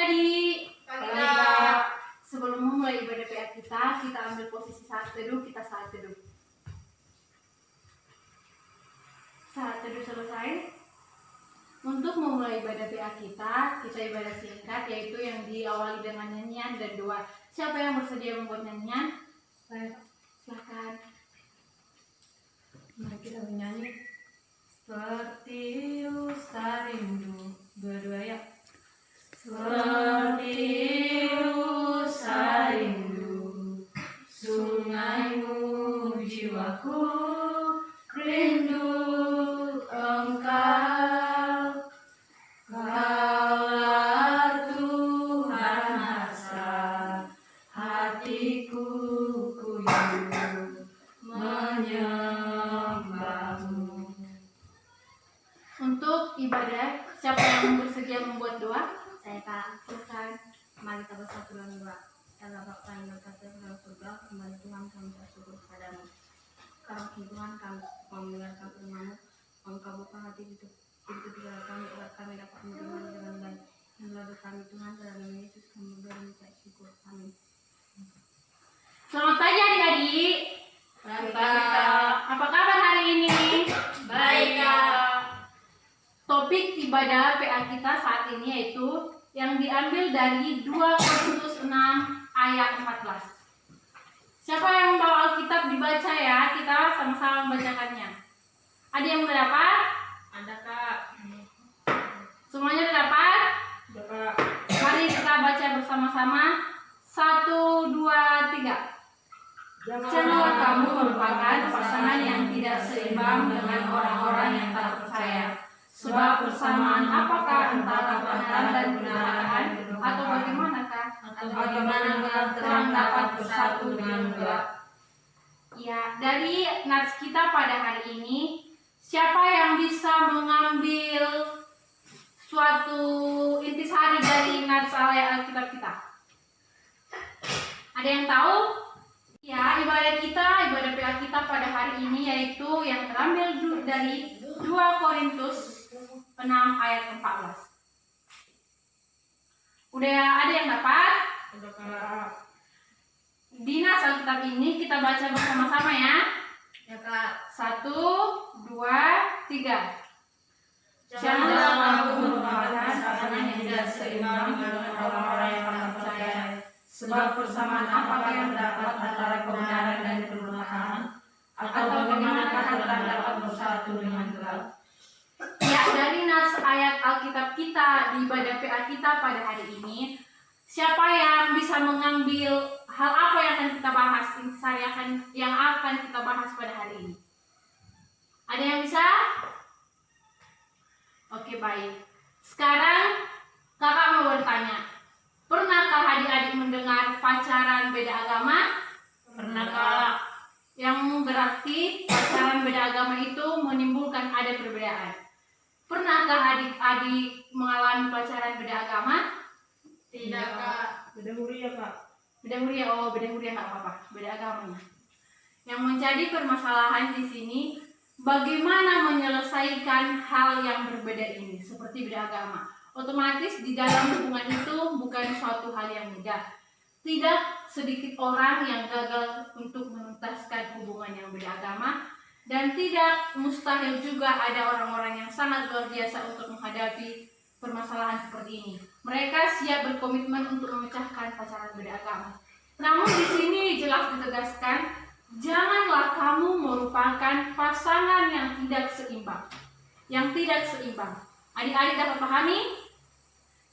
adik-adik? Kak. Sebelum memulai ibadah PA kita ambil posisi saat teduh, kita saat teduh. Saat teduh selesai. Untuk memulai ibadah PA kita ibadah singkat, yaitu yang diawali dengan nyanyian dan doa. Siapa yang bersedia membuat nyanyian? Silakan. Mari kita menyanyi. Seperti usah rindu, dua-dua ya. Seperti usah rindu, sungaimu jiwaku rindu engkau. Kaulah Tuhan asa hatiku kuyuh menyembahmu. Untuk ibadah, siapa yang bersedia membuat doa? Saya Kak. Silakan. Mari kita bersatu dalam doa. Ya Allah Bapa yang berkata dalam surga, kembali Tuhan kami bersyukur kepadamu. Karena Tuhan kami mendengarkan firman-Mu, Engkau buka hati itu pikiran kami agar kami dapat menerima dengan baik. Yang lalu kami Tuhan dalam nama Yesus kami berdoa syukur. Amin. Selamat pagi adik-adik. Baik Kak. Apa kabar hari ini? Baik Kak. Topik ibadah PA kita saat ini yaitu yang diambil dari 2 Korintus 6 ayat 14. Siapa yang membawa Alkitab dibaca ya? Kita sama-sama membacakannya. Ada yang sudah dapat? Ada Kak. Semuanya sudah dapat? Ada Kak. Mari kita baca bersama-sama. 1, 2, 3. Janganlah kamu merupakan pasangan yang tidak seimbang dengan orang-orang yang tak percaya. Sebab persamaan apakah antara kebenaran dan kedurhakaan, atau bagaimanakah? Atau bagaimanakah terang dapat bersatu dengan gelap? Ya, dari nats kita pada hari ini, siapa yang bisa mengambil suatu intisari dari nats ayat Alkitab kita? Ada yang tahu? Ya, ibadah PA kita pada hari ini yaitu yang terambil dari 2 Korintus 6 ayat 14. Udah ada yang dapat? Ada Kak. Di nats Alkitab ini kita baca bersama-sama ya. Ya Kak. 1, 2, 3. Janganlah kamu merupakan pasangan yang tidak seimbang dengan orang-orang yang tak percaya. Sebab persamaan apakah yang terdapat antara kebenaran dan kedurhakaan, atau bagaimanakah terang dapat bersatu dengan gelap? Ya, dari nats ayat Alkitab kita di ibadah PA kita pada hari ini, siapa yang bisa mengambil hal apa yang akan kita bahas, yang akan kita bahas pada hari ini? Ada yang bisa? Oke, baik. Sekarang kakak mau bertanya, pernahkah adik-adik mendengar pacaran beda agama? Pernah Kak. Yang berarti pacaran beda agama itu menimbulkan ada perbedaan. Pernahkah adik-adik mengalami pacaran beda agama? Tidak Kak. Beda huria Kak. Beda huria, beda huria nggak apa-apa, beda agamanya. Yang menjadi permasalahan di sini, bagaimana menyelesaikan hal yang berbeda ini, seperti beda agama. Otomatis di dalam hubungan itu bukan suatu hal yang mudah. Tidak sedikit orang yang gagal untuk menuntaskan hubungan yang beda agama, dan tidak mustahil juga ada orang-orang yang sangat luar biasa untuk menghadapi permasalahan seperti ini. Mereka siap berkomitmen untuk memecahkan pacaran beda agama. Namun di sini jelas ditegaskan, janganlah kamu merupakan pasangan yang tidak seimbang. Adik-adik dapat pahami?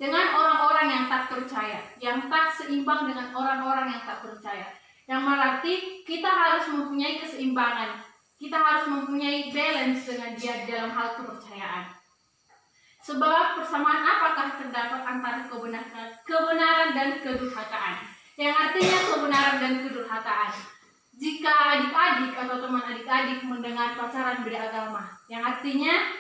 Dengan orang-orang yang tak percaya, yang tak seimbang dengan orang-orang yang tak percaya. Yang berarti kita harus mempunyai keseimbangan. Kita harus mempunyai balance dengan dia dalam hal kepercayaan. Sebab persamaan apakah terdapat antara kebenaran dan kedurhakaan? Yang artinya kebenaran dan kedurhakaan. Jika adik-adik atau teman adik-adik mendengar pacaran beda agama, yang artinya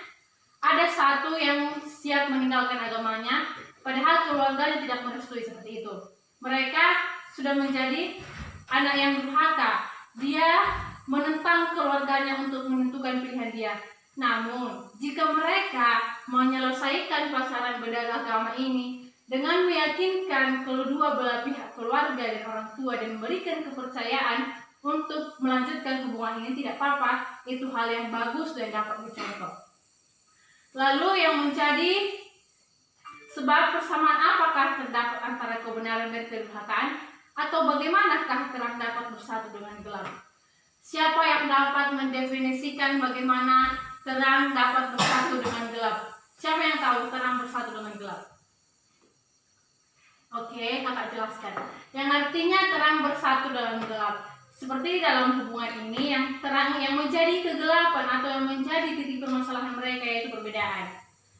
ada satu yang siap meninggalkan agamanya, padahal keluarganya tidak merestui seperti itu. Mereka sudah menjadi anak yang durhaka. Dia menentang keluarganya untuk menentukan pilihan dia. Namun, jika mereka menyelesaikan pacaran beda agama ini dengan meyakinkan kedua belah pihak keluarga dan orang tua dan memberikan kepercayaan untuk melanjutkan hubungan ini tidak apa-apa, itu hal yang bagus dan dapat dicontoh. Lalu yang menjadi sebab persamaan apakah terdapat antara kebenaran dan kedurhakaan, atau bagaimanakah terang dapat bersatu dengan gelap? Siapa yang dapat mendefinisikan bagaimana terang dapat bersatu dengan gelap? Siapa yang tahu terang bersatu dengan gelap? Oke, kakak jelaskan. Yang artinya terang bersatu dalam gelap. Seperti dalam hubungan ini, yang terang yang menjadi kegelapan atau yang menjadi titik permasalahan mereka yaitu perbedaan.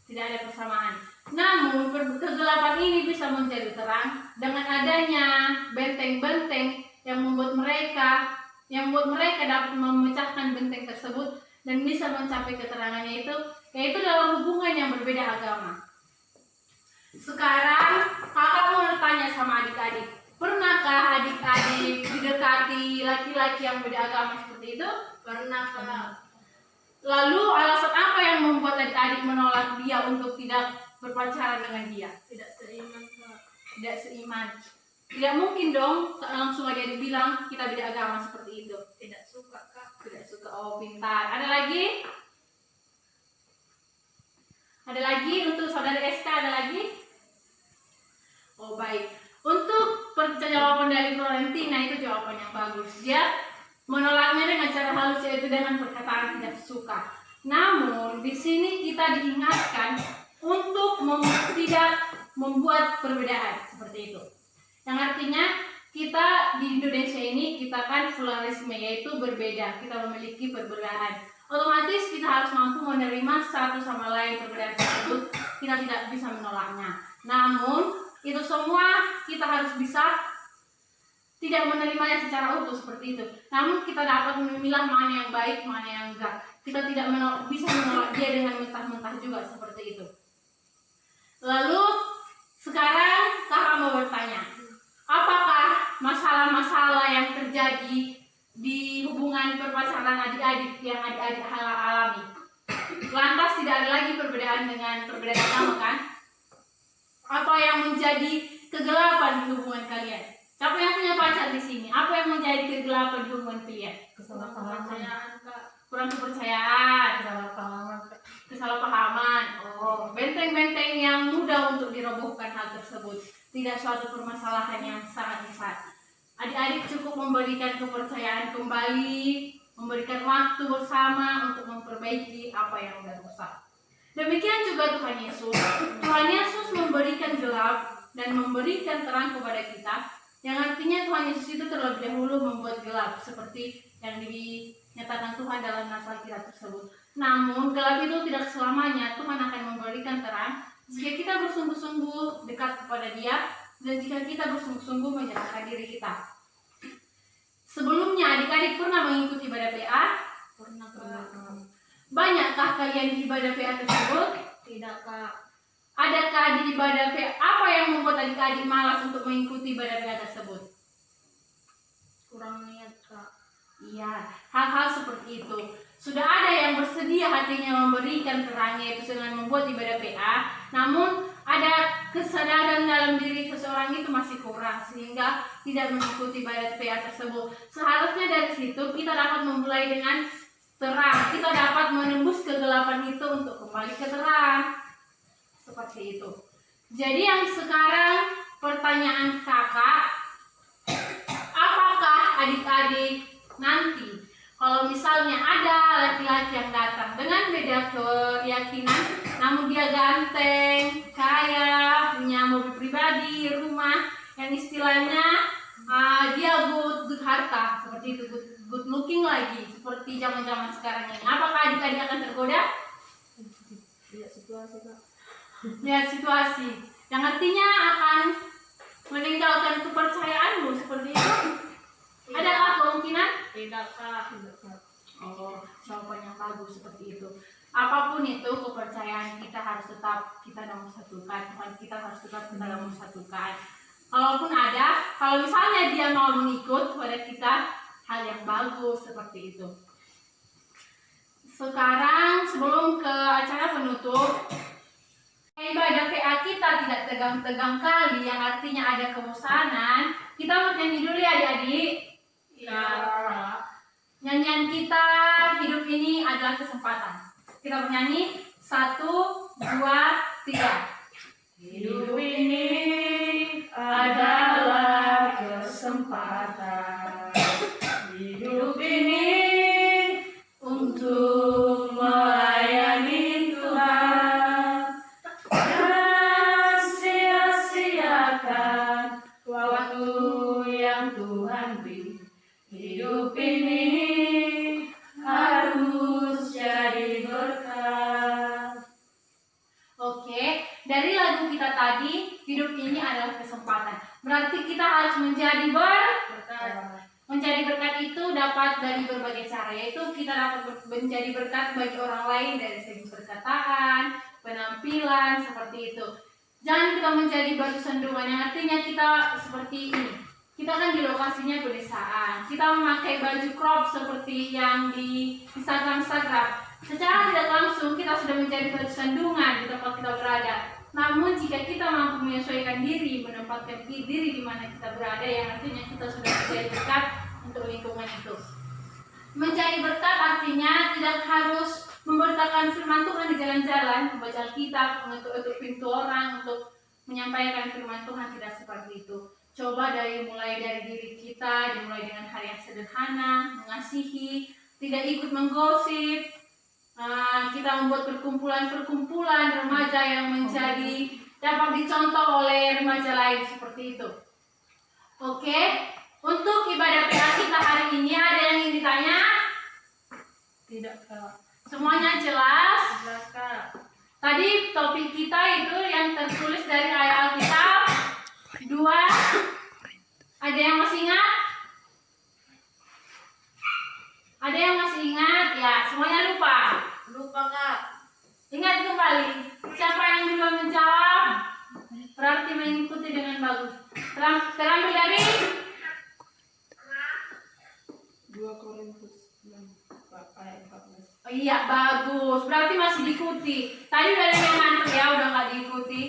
Tidak ada persamaan. Namun kegelapan ini bisa menjadi terang dengan adanya benteng-benteng yang membuat mereka dapat memecahkan benteng tersebut dan bisa mencapai keterangannya yaitu dalam hubungan yang berbeda agama. Sekarang kakak mau bertanya sama adik-adik, pernahkah adik-adik didekati laki-laki yang beda agama seperti itu? Pernah. Lalu alasan apa yang membuat adik-adik menolak dia untuk tidak berpacaran dengan dia? Tidak seiman, Kak. Tidak seiman. Tidak mungkin dong langsung adik-adik bilang kita beda agama seperti itu. Tidak suka, Kak. Tidak suka. Oh, pintar. Ada lagi? Ada lagi untuk saudara SK, ada lagi? Oh, baik. Untuk jawaban dari Florentina itu jawaban yang bagus. Dia menolaknya dengan cara halus, yaitu dengan perkataan tidak suka. Namun di sini kita diingatkan untuk tidak membuat perbedaan seperti itu. Yang artinya kita di Indonesia ini kita kan pluralisme, yaitu berbeda. Kita memiliki perbedaan. Otomatis kita harus mampu menerima satu sama lain perbedaan tersebut. Kita tidak bisa menolaknya. Namun itu semua kita harus bisa tidak menerimanya secara utuh seperti itu. Namun kita dapat memilah mana yang baik, mana yang enggak. Kita tidak bisa menolak dia dengan mentah-mentah juga seperti itu. Lalu sekarang kakak mau bertanya, apakah masalah-masalah yang terjadi di hubungan perpacaran adik-adik yang adik-adik alami lantas tidak ada lagi perbedaan dengan perbedaan agama kan? Apa yang menjadi kegelapan di hubungan kalian? Siapa yang punya pacar di sini? Apa yang menjadi kegelapan di hubungan kalian? Kesalahpahaman, Kak. Kurang kepercayaan, kesalahpahaman. Oh, benteng-benteng yang mudah untuk dirobohkan hal tersebut. Tidak suatu permasalahan yang sangat besar. Adik-adik cukup memberikan kepercayaan kembali, memberikan waktu bersama untuk memperbaiki apa yang sudah rusak. Demikian juga Tuhan Yesus. Tuhan Yesus memberikan gelap dan memberikan terang kepada kita. Yang artinya Tuhan Yesus itu terlebih dahulu membuat gelap seperti yang dinyatakan Tuhan dalam naskah Alkitab tersebut. Namun gelap itu tidak selamanya. Tuhan akan memberikan terang jika kita bersungguh-sungguh dekat kepada Dia dan jika kita bersungguh-sungguh menyerahkan diri kita. Sebelumnya adik-adik pernah mengikuti ibadah PA? Pernah. Banyakkah kalian di ibadah PA tersebut? Tidak, Kak. Adakah di ibadah PA apa yang membuat adik-adik malas untuk mengikuti ibadah PA tersebut? Kurang niat, Kak. Iya, hal-hal seperti itu. Sudah ada yang bersedia hatinya memberikan terangnya itu dengan membuat ibadah PA, namun ada kesadaran dalam diri seseorang itu masih kurang sehingga tidak mengikuti ibadah PA tersebut. Seharusnya dari situ kita dapat memulai dengan terang. Kita dapat menembus kegelapan itu untuk kembali ke terang. Seperti itu. Jadi yang sekarang pertanyaan kakak, apakah adik-adik nanti kalau misalnya ada laki-laki yang datang dengan beda keyakinan, namun dia ganteng, kaya, punya mobil pribadi, rumah, yang istilahnya dia good harta, seperti itu, good looking lagi, seperti zaman-zaman sekarang ini. Apakah adik-adik akan tergoda? Lihat situasi, Kak. Lihat situasi. Yang artinya akan meninggalkan kepercayaanmu seperti itu. Adakah kemungkinan? Tidak, Kak. Oh, jawaban yang bagus seperti itu. Apapun itu kepercayaan kita harus tetap kita nomor satukan. Tuhan kita harus tetap kita nomor satukan. Kalaupun ada, kalau misalnya dia mau mengikut kepada kita, hal yang bagus seperti itu. Sekarang sebelum ke acara penutup, ibadah PA kita kita tidak tegang-tegang kali, yang artinya ada kebosanan, kita mau nyanyi dulu ya adik-adik. Ya. Nyanyian kita, hidup ini adalah kesempatan. Kita bernyanyi 1, 2, 3. Hidup ini adalah kesempatan. Hidup ini untuk melayani Tuhan. Jangan sia-siakan waktu yang Tuhan beri. Hidup ini harus jadi berkat. Oke, dari lagu kita tadi, hidup ini adalah kesempatan. Berarti kita harus menjadi berkat. Menjadi berkat itu dapat dari berbagai cara, yaitu kita dapat menjadi berkat bagi orang lain dari segi perkataan, penampilan, seperti itu. Jangan kita menjadi batu sandungan, yang artinya kita seperti ini. Kita kan di lokasinya pedesaan. Kita memakai baju crop seperti yang di Instagram. Secara tidak langsung kita sudah menjadi batu sandungan di tempat kita berada. Namun jika kita mampu menyesuaikan diri, menempatkan diri di mana kita berada, yang artinya kita sudah menjadi berkat untuk lingkungan itu. Menjadi berkat artinya tidak harus memberitakan firman Tuhan di jalan-jalan, membaca Alkitab, untuk pintu orang, untuk menyampaikan firman Tuhan, tidak seperti itu. Coba mulai dari diri kita, dimulai dengan hal yang sederhana, mengasihi, tidak ikut menggosip. Kita membuat perkumpulan remaja yang menjadi dapat dicontoh oleh remaja lain seperti itu. Oke, untuk ibadah PA kita hari ini ada yang ingin ditanya? Tidak, Kak. Semuanya jelas? Jelas, Kak. Tadi topik kita itu yang tertulis dari ayat Alkitab 2. Ada yang masih ingat? Ada yang masih ingat? Ya, semuanya lupa. Lupa, Kak. Ingat kembali. Siapa yang duluan menjawab? Berarti mengikuti dengan bagus. Terambil dari 2 Korintus 6 ayat 14. Oh iya, bagus. Berarti masih diikuti. Tadi udah ada yang ngantuk ya, udah nggak diikuti.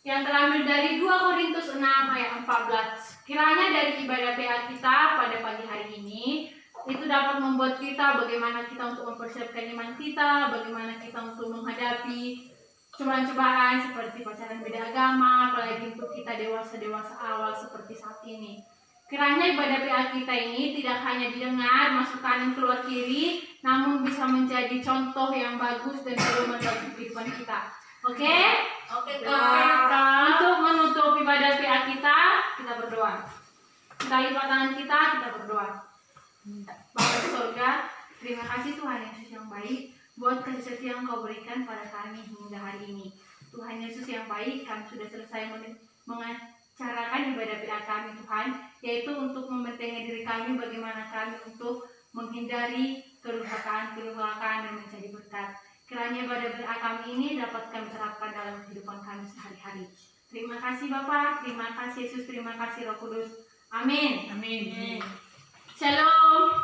Yang terambil dari 2 Korintus 6 ayat 14. Kiranya dari ibadah PA kita pada pagi hari ini itu dapat membuat kita bagaimana kita untuk mempersiapkan iman kita, bagaimana kita untuk menghadapi cobaan-cobaan seperti pacaran beda agama, apalagi untuk kita dewasa-dewasa awal seperti saat ini. Kiranya ibadah PA kita ini tidak hanya didengar masuk kanan keluar kiri, namun bisa menjadi contoh yang bagus dan pedoman bagi kehidupan kita. Oke? Oke, Kak. Untuk menutup ibadah PA kita berdoa. Kita lipat tangan kita berdoa. Bapa di surga, terima kasih Tuhan Yesus yang baik buat kasih setia yang Kau berikan pada kami hingga hari ini. Tuhan Yesus yang baik, kami sudah selesai mengacarakan ibadah PA kami Tuhan, yaitu untuk membentengi diri kami bagaimana kami untuk menghindari kerusakan dan menjadi berkat. Kiranya ibadah PA kami ini dapat kami terapkan dalam kehidupan kami sehari-hari. Terima kasih Bapa, terima kasih Yesus, terima kasih Roh Kudus. Amin. Amin. Shalom.